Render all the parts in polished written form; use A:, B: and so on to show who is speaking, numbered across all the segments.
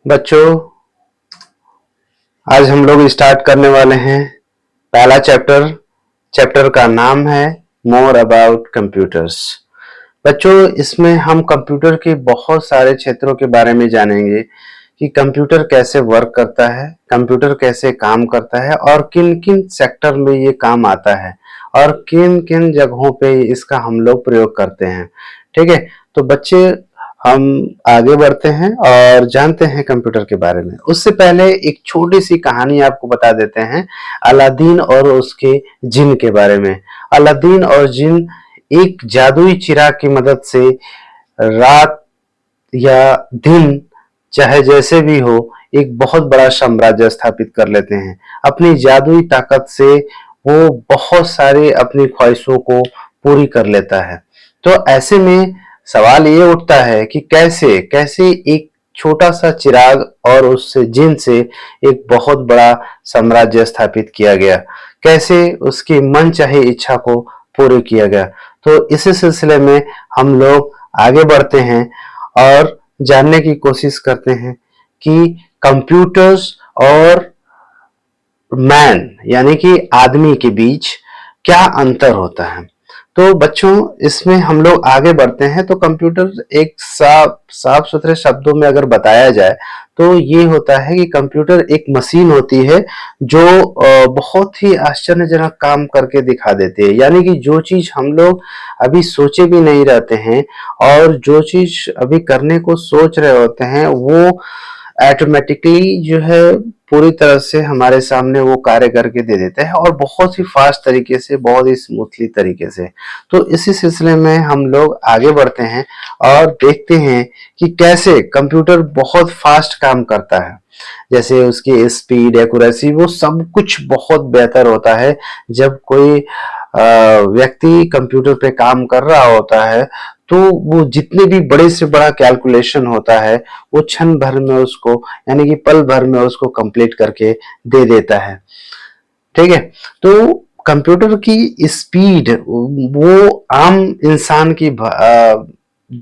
A: बच्चों, आज हम लोग स्टार्ट करने वाले हैं पहला चैप्टर। चैप्टर का नाम है मोर अबाउट कंप्यूटर्स। बच्चों, इसमें हम कंप्यूटर के बहुत सारे क्षेत्रों के बारे में जानेंगे कि कंप्यूटर कैसे वर्क करता है, कंप्यूटर कैसे काम करता है और किन किन सेक्टर में ये काम आता है और किन किन जगहों पे इसका हम लोग प्रयोग करते हैं। ठीक है, तो बच्चे हम आगे बढ़ते हैं और जानते हैं कंप्यूटर के बारे में। उससे पहले एक छोटी सी कहानी आपको बता देते हैं अलादीन और उसके जिन के बारे में। अलादीन और जिन एक जादुई चिराग की मदद से रात या दिन चाहे जैसे भी हो एक बहुत बड़ा साम्राज्य स्थापित कर लेते हैं। अपनी जादुई ताकत से वो बहुत सारे अपनी ख्वाहिशों को पूरी कर लेता है। तो ऐसे में सवाल ये उठता है कि कैसे कैसे एक छोटा सा चिराग और उससे जिन से एक बहुत बड़ा साम्राज्य स्थापित किया गया, कैसे उसकी मनचाही इच्छा को पूरी किया गया। तो इसी सिलसिले में हम लोग आगे बढ़ते हैं और जानने की कोशिश करते हैं कि कंप्यूटर्स और मैन यानी कि आदमी के बीच क्या अंतर होता है। तो बच्चों, इसमें हम लोग आगे बढ़ते हैं तो कंप्यूटर एक साफ सुथरे शब्दों में अगर बताया जाए तो ये होता है कि कंप्यूटर एक मशीन होती है जो बहुत ही आश्चर्यजनक काम करके दिखा देती है। यानी कि जो चीज हम लोग अभी सोचे भी नहीं रहते हैं और जो चीज अभी करने को सोच रहे होते हैं वो ऑटोमेटिकली जो है पूरी तरह से हमारे सामने वो कार्य करके दे देता है और बहुत ही फास्ट तरीके से, बहुत ही स्मूथली तरीके से। तो इसी सिलसिले में हम लोग आगे बढ़ते हैं और देखते हैं कि कैसे कंप्यूटर बहुत फास्ट काम करता है। जैसे उसकी स्पीड, एक्यूरेसी, वो सब कुछ बहुत बेहतर होता है। जब कोई व्यक्ति कंप्यूटर पे काम कर रहा होता है तो वो जितने भी बड़े से बड़ा कैलकुलेशन होता है वो क्षण भर में उसको यानी कि पल भर में उसको कंप्लीट करके दे देता है। ठीक है, तो कंप्यूटर की स्पीड वो आम इंसान की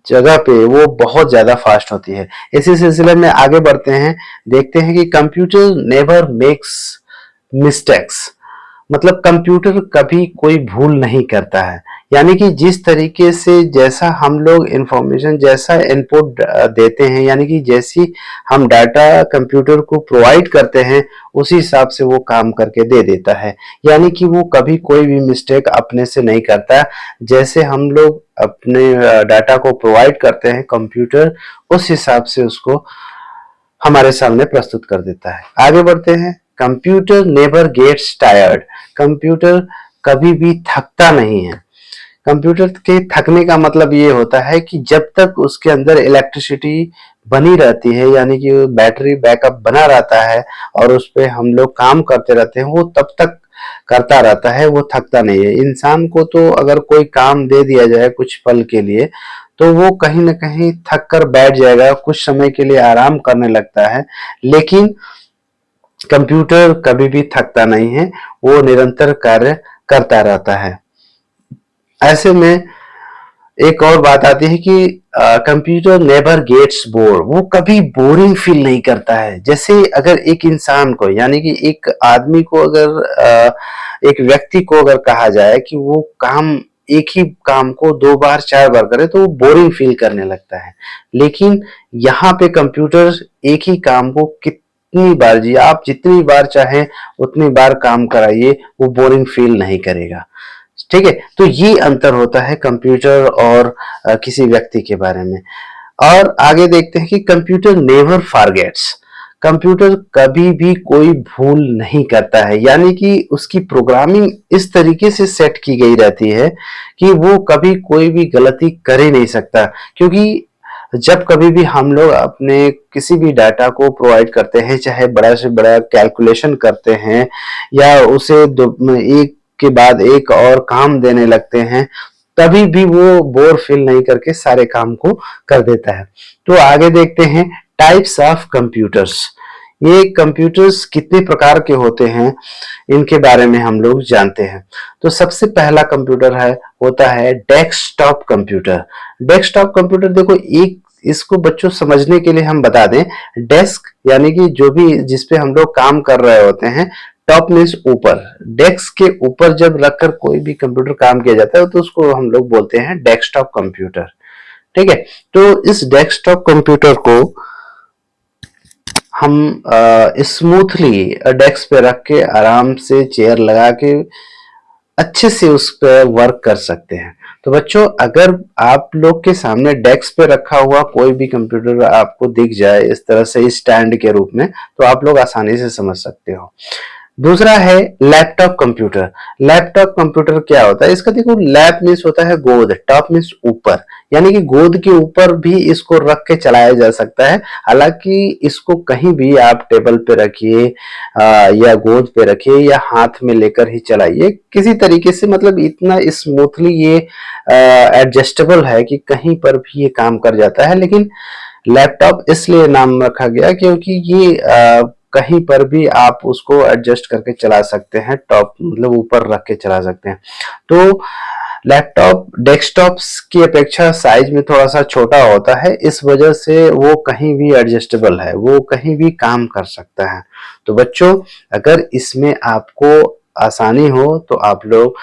A: जगह पे वो बहुत ज्यादा फास्ट होती है। इसी सिलसिले में आगे बढ़ते हैं, देखते हैं कि कंप्यूटर नेवर मेक्स मिस्टेक्स। मतलब कंप्यूटर कभी कोई भूल नहीं करता है। यानी कि जिस तरीके से जैसा हम लोग इंफॉर्मेशन, जैसा इनपुट देते हैं, यानी कि जैसी हम डाटा कंप्यूटर को प्रोवाइड करते हैं उसी हिसाब से वो काम करके दे देता है। यानी कि वो कभी कोई भी मिस्टेक अपने से नहीं करता। जैसे हम लोग अपने डाटा को प्रोवाइड करते हैं, कंप्यूटर उस हिसाब से उसको हमारे सामने प्रस्तुत कर देता है। आगे बढ़ते हैं। Computer never gets tired. Computer कभी भी थकता नहीं है। कंप्यूटर के थकने का मतलब ये होता है कि जब तक उसके अंदर इलेक्ट्रिसिटी बनी रहती है, यानी कि बैटरी बैकअप बना रहता है और उस पर हम लोग काम करते रहते हैं, वो तब तक करता रहता है, वो थकता नहीं है। इंसान को तो अगर कोई काम दे दिया जाए कुछ पल के लिए तो वो कहीं ना कहीं थक कर बैठ जाएगा, कुछ समय के लिए आराम करने लगता है। लेकिन कंप्यूटर कभी भी थकता नहीं है, वो निरंतर कार्य करता रहता है। ऐसे में एक और बात आती है कि कंप्यूटर नेवर गेट्स बोर। वो कभी बोरिंग फील नहीं करता है। जैसे अगर एक इंसान को यानी कि एक आदमी को अगर एक व्यक्ति को अगर कहा जाए कि वो काम एक ही काम को 2 बार 4 बार करे तो वो बोरिंग फील करने लगता है। लेकिन यहाँ पे कंप्यूटर एक ही काम को कितनी बार जी आप जितनी बार चाहें उतनी बार काम कराइए, वो बोरिंग फील नहीं करेगा। ठीक है, तो ये अंतर होता है कंप्यूटर और किसी व्यक्ति के बारे में। और आगे देखते हैं कि कंप्यूटर नेवर फॉरगेट्स। कंप्यूटर कभी भी कोई भूल नहीं करता है। यानी कि उसकी प्रोग्रामिंग इस तरीके से सेट की गई रहती है कि वो कभी कोई भी गलती कर ही नहीं सकता। क्योंकि जब कभी भी हम लोग अपने किसी भी डाटा को प्रोवाइड करते हैं, चाहे बड़ा से बड़ा कैलकुलेशन करते हैं या उसे एक के बाद एक और काम देने लगते हैं, तभी भी वो बोर फील नहीं करके सारे काम को कर देता है। तो आगे देखते हैं टाइप्स ऑफ कंप्यूटर्स। ये कंप्यूटर्स कितने प्रकार के होते हैं इनके बारे में हम लोग जानते हैं। तो सबसे पहला कंप्यूटर है होता है डेस्कटॉप कंप्यूटर। डेस्कटॉप कंप्यूटर देखो, एक इसको बच्चों समझने के लिए हम बता दें, डेस्क यानी कि जो भी जिस पे हम लोग काम कर रहे होते हैं, टॉप मीन्स ऊपर, डेस्क के ऊपर जब रखकर कोई भी कंप्यूटर काम किया जाता है तो उसको हम लोग बोलते हैं डेस्कटॉप कंप्यूटर। ठीक है, तो इस डेस्कटॉप कंप्यूटर को हम स्मूथली डेस्क पे रख के आराम से चेयर लगा के अच्छे से उस पर वर्क कर सकते हैं। तो बच्चों, अगर आप लोग के सामने डेस्क पे रखा हुआ कोई भी कंप्यूटर आपको दिख जाए इस तरह से स्टैंड के रूप में, तो आप लोग आसानी से समझ सकते हो। दूसरा है लैपटॉप कंप्यूटर। लैपटॉप कंप्यूटर क्या होता है? इसका देखो, लैप मीन्स होता है गोद, टॉप मीन्स ऊपर, यानी कि गोद के ऊपर भी इसको रख के चलाया जा सकता है। हालांकि इसको कहीं भी आप टेबल पे रखिए या गोद पे रखिए या हाथ में लेकर ही चलाइए, किसी तरीके से, मतलब इतना स्मूथली ये एडजस्टेबल है कि कहीं पर भी ये काम कर जाता है। लेकिन लैपटॉप इसलिए नाम रखा गया क्योंकि ये कहीं पर भी आप उसको एडजस्ट करके चला सकते हैं, टॉप मतलब ऊपर रख के चला सकते हैं। तो लैपटॉप डेस्कटॉप की अपेक्षा साइज में थोड़ा सा छोटा होता है, इस वजह से वो कहीं भी एडजस्टेबल है, वो कहीं भी काम कर सकता है। तो बच्चों, अगर इसमें आपको आसानी हो तो आप लोग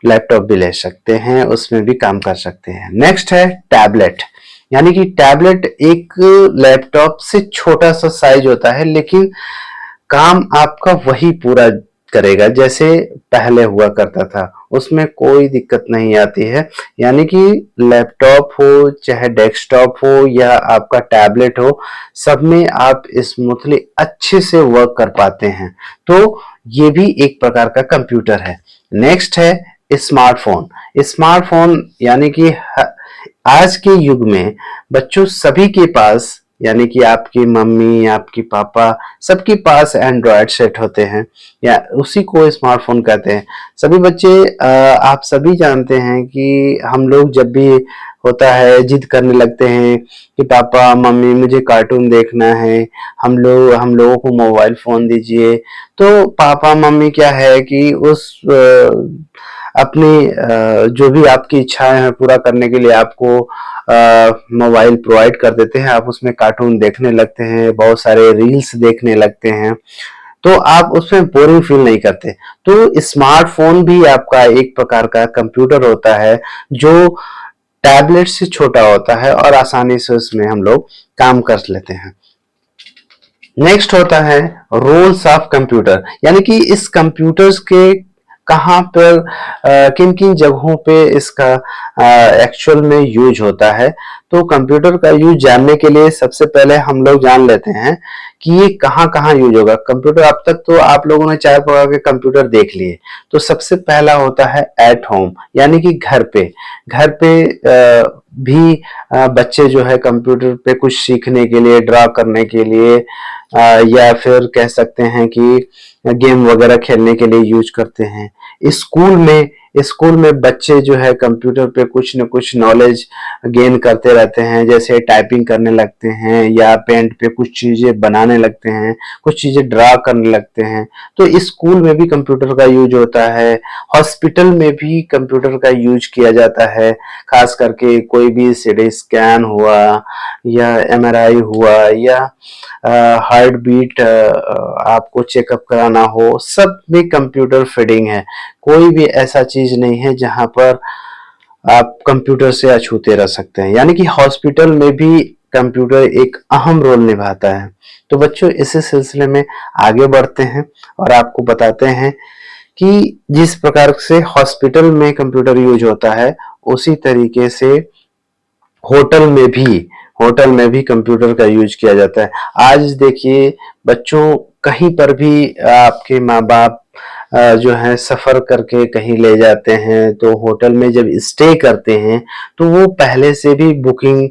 A: लैपटॉप भी ले सकते हैं, उसमें भी काम कर सकते हैं। नेक्स्ट है टैबलेट, यानी कि टैबलेट एक लैपटॉप से छोटा सा साइज होता है, लेकिन काम आपका वही पूरा करेगा जैसे पहले हुआ करता था, उसमें कोई दिक्कत नहीं आती है। यानी कि लैपटॉप हो चाहे डेस्कटॉप हो या आपका टैबलेट हो, सब में आप स्मूथली अच्छे से वर्क कर पाते हैं। तो ये भी एक प्रकार का कंप्यूटर है। नेक्स्ट है स्मार्टफोन। स्मार्टफोन यानी कि आज के युग में बच्चों सभी के पास, यानी कि आपकी मम्मी, आपकी पापा, सबके पास एंड्रॉयड सेट होते हैं या उसी को स्मार्टफोन कहते हैं। सभी बच्चे आप सभी जानते हैं कि हम लोग जब भी होता है जिद करने लगते हैं कि पापा मम्मी मुझे कार्टून देखना है, हम लोगों को मोबाइल फोन दीजिए। तो पापा मम्मी क्या है कि उस अपनी जो भी आपकी इच्छाएं हैं पूरा करने के लिए आपको मोबाइल प्रोवाइड कर देते हैं, आप उसमें कार्टून देखने लगते हैं, बहुत सारे रील्स देखने लगते हैं, तो आप उसमें बोरिंग फील नहीं करते। तो स्मार्टफोन भी आपका एक प्रकार का कंप्यूटर होता है जो टैबलेट से छोटा होता है और आसानी से उसमें हम लोग काम कर लेते हैं। नेक्स्ट होता है रोल्स ऑफ कंप्यूटर, यानी कि इस कंप्यूटर्स के कहाँ पर किन किन जगहों पे इसका एक्चुअल में यूज होता है। तो कंप्यूटर का यूज जानने के लिए सबसे पहले हम लोग जान लेते हैं कि ये कहाँ कहाँ यूज होगा। कंप्यूटर, अब तक तो आप लोगों ने 4 प्रकार के कंप्यूटर देख लिए। तो सबसे पहला होता है एट होम, यानी कि घर पे। घर पे भी बच्चे जो है कंप्यूटर पे कुछ सीखने के लिए, ड्रा करने के लिए या फिर कह सकते हैं कि गेम वगैरह खेलने के लिए यूज करते हैं। स्कूल में बच्चे जो है कंप्यूटर पे कुछ न कुछ नॉलेज गेन करते रहते हैं, जैसे टाइपिंग करने लगते हैं या पेंट पे कुछ चीजें बनाने लगते हैं, कुछ चीजें ड्रा करने लगते हैं। तो स्कूल में भी कंप्यूटर का यूज होता है। हॉस्पिटल में भी कंप्यूटर का यूज किया जाता है, खास करके कोई भी सीटी स्कैन हुआ या एमआरआई हुआ या हार्ट बीट आपको चेकअप कराना हो, सब में कंप्यूटर फीडिंग है। कोई भी ऐसा चीज नहीं है जहां पर आप कंप्यूटर से अछूते रह सकते हैं, यानी कि हॉस्पिटल में भी कंप्यूटर एक अहम रोल निभाता है। तो बच्चों, इसी सिलसिले में आगे बढ़ते हैं और आपको बताते हैं कि जिस प्रकार से हॉस्पिटल में कंप्यूटर यूज होता है, उसी तरीके से होटल में भी कंप्यूटर का यूज किया जाता है। आज देखिए बच्चों, कहीं पर भी आपके माँ बाप जो है सफर करके कहीं ले जाते हैं, तो होटल में जब स्टे करते हैं तो वो पहले से भी बुकिंग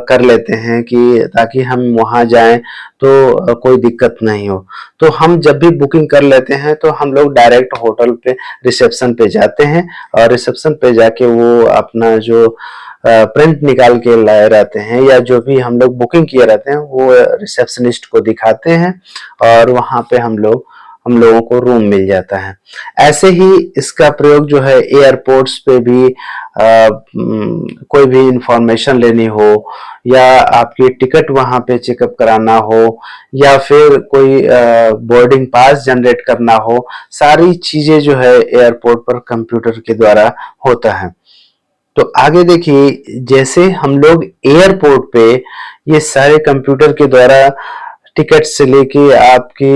A: कर लेते हैं कि ताकि हम वहां जाएं तो कोई दिक्कत नहीं हो। तो हम जब भी बुकिंग कर लेते हैं तो हम लोग डायरेक्ट होटल पे रिसेप्शन पे जाते हैं और रिसेप्शन पे जाके वो अपना जो प्रिंट निकाल के लाए रहते हैं या जो भी हम लोग बुकिंग किए रहते हैं वो रिसेप्शनिस्ट को दिखाते हैं और वहां पे हम लोग हम लोगों को रूम मिल जाता है। ऐसे ही इसका प्रयोग जो है एयरपोर्ट्स पे भी कोई भी इंफॉर्मेशन लेनी हो या आपकी टिकट वहां पे चेकअप कराना हो या फिर कोई बोर्डिंग पास जनरेट करना हो, सारी चीजें जो है एयरपोर्ट पर कंप्यूटर के द्वारा होता है। तो आगे देखिए, जैसे हम लोग एयरपोर्ट पे ये सारे कंप्यूटर के द्वारा टिकट से लेके आपकी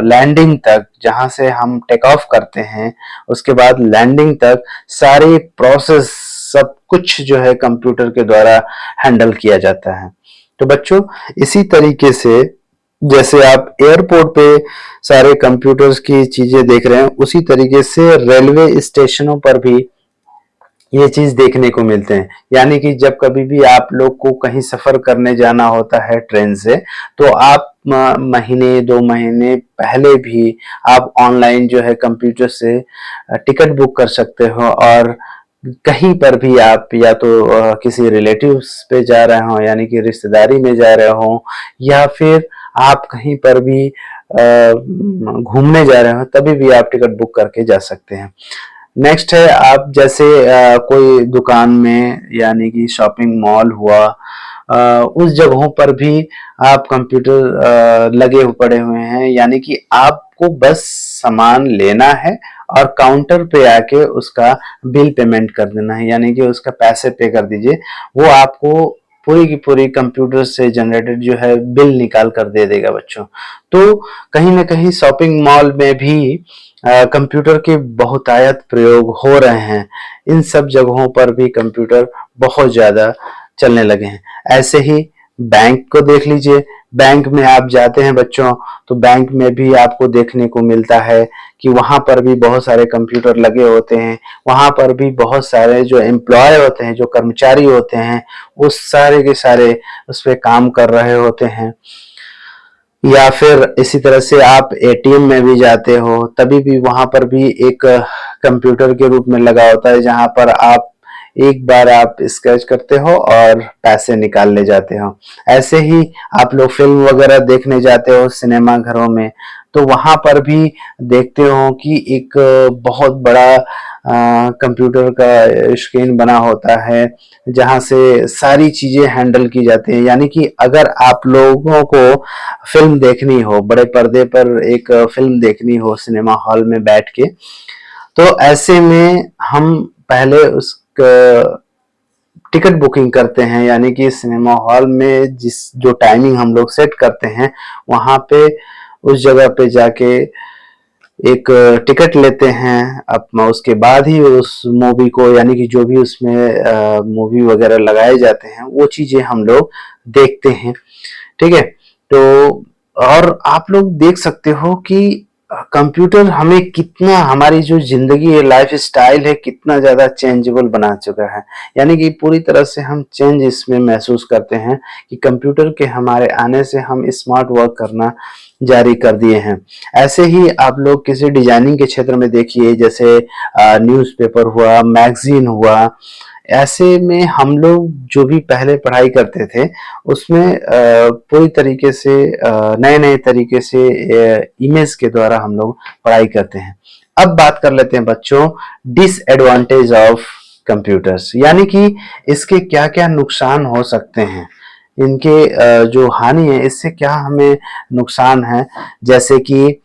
A: लैंडिंग तक, जहां से हम टेक ऑफ करते हैं उसके बाद लैंडिंग तक सारी प्रोसेस सब कुछ जो है कंप्यूटर के द्वारा हैंडल किया जाता है। तो बच्चों, इसी तरीके से जैसे आप एयरपोर्ट पे सारे कंप्यूटर्स की चीजें देख रहे हैं, उसी तरीके से रेलवे स्टेशनों पर भी ये चीज देखने को मिलते हैं। यानी कि जब कभी भी आप लोग को कहीं सफर करने जाना होता है ट्रेन से, तो आप महीने 2 महीने पहले भी आप ऑनलाइन जो है कंप्यूटर से टिकट बुक कर सकते हो और कहीं पर भी आप या तो किसी रिलेटिव्स पे जा रहे हो यानी कि रिश्तेदारी में जा रहे हो या फिर आप कहीं पर भी घूमने जा रहे हो, तभी भी आप टिकट बुक करके जा सकते हैं। नेक्स्ट है, आप जैसे कोई दुकान में यानी कि शॉपिंग मॉल हुआ, उस जगहों पर भी आप कंप्यूटर लगे पड़े हुए हैं, यानी कि आपको बस सामान लेना है और काउंटर पे आके उसका बिल पेमेंट कर देना है, यानी कि उसका पैसे पे कर दीजिए, वो आपको पूरी की पूरी कंप्यूटर से जनरेटेड जो है बिल निकाल कर दे देगा बच्चों। तो कहीं ना कहीं शॉपिंग मॉल में भी कंप्यूटर के बहुतायत प्रयोग हो रहे हैं। इन सब जगहों पर भी कंप्यूटर बहुत ज्यादा चलने लगे हैं। ऐसे ही बैंक को देख लीजिए, बैंक में आप जाते हैं बच्चों, तो बैंक में भी आपको देखने को मिलता है कि वहां पर भी बहुत सारे कंप्यूटर लगे होते हैं। वहां पर भी बहुत सारे जो एम्प्लॉय होते हैं, जो कर्मचारी होते हैं, वो सारे के सारे उस पर काम कर रहे होते हैं। या फिर इसी तरह से आप एटीएम में भी जाते हो, तभी भी वहां पर भी एक कंप्यूटर के रूप में लगा होता है, जहां पर आप एक बार आप स्क्रैच करते हो और पैसे निकाल ले जाते हो। ऐसे ही आप लोग फिल्म वगैरह देखने जाते हो सिनेमा घरों में, तो वहां पर भी देखते हो कि एक बहुत बड़ा कंप्यूटर का स्क्रीन बना होता है, जहां से सारी चीजें हैंडल की जाती हैं। यानी कि अगर आप लोगों को फिल्म देखनी हो, बड़े पर्दे पर एक फिल्म देखनी हो सिनेमा हॉल में बैठ के, तो ऐसे में हम पहले उस टिकट बुकिंग करते हैं, यानी कि सिनेमा हॉल में जिस जो टाइमिंग हम लोग सेट करते हैं, वहां पे उस जगह पे जाके एक टिकट लेते हैं। अब उसके बाद ही उस मूवी को, यानी कि जो भी उसमें मूवी वगैरह लगाए जाते हैं, वो चीजें हम लोग देखते हैं। ठीक है, तो और आप लोग देख सकते हो कि कंप्यूटर हमें कितना, हमारी जो जिंदगी है, लाइफ स्टाइल है, कितना ज्यादा चेंजेबल बना चुका है। यानी कि पूरी तरह से हम चेंज इसमें महसूस करते हैं कि कंप्यूटर के हमारे आने से हम स्मार्ट वर्क करना जारी कर दिए हैं। ऐसे ही आप लोग किसी डिजाइनिंग के क्षेत्र में देखिए, जैसे न्यूज़पेपर हुआ, मैगजीन हुआ, ऐसे में हम लोग जो भी पहले पढ़ाई करते थे उसमें पूरी तरीके से नए नए तरीके से इमेज के द्वारा हम लोग पढ़ाई करते हैं। अब बात कर लेते हैं बच्चों डिसएडवांटेज ऑफ कंप्यूटर्स, यानी कि इसके क्या क्या नुकसान हो सकते हैं, इनके जो हानि है इससे क्या हमें नुकसान है। जैसे कि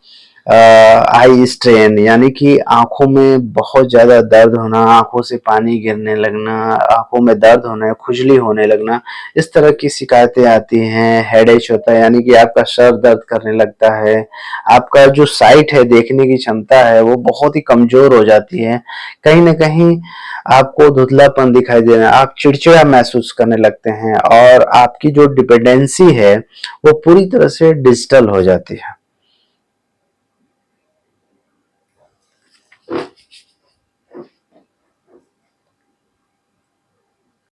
A: आई स्ट्रेन, यानी कि आंखों में बहुत ज्यादा दर्द होना, आंखों से पानी गिरने लगना, आंखों में दर्द होना, खुजली होने लगना, इस तरह की शिकायतें आती हैं। हेडेक होता है, यानी कि आपका सर दर्द करने लगता है, आपका जो साइट है, देखने की क्षमता है, वो बहुत ही कमजोर हो जाती है। कहीं ना कहीं आपको धुंधलापन दिखाई देना, आप चिड़चिड़ा महसूस करने लगते हैं और आपकी जो डिपेंडेंसी है वो पूरी तरह से डिजिटल हो जाती है।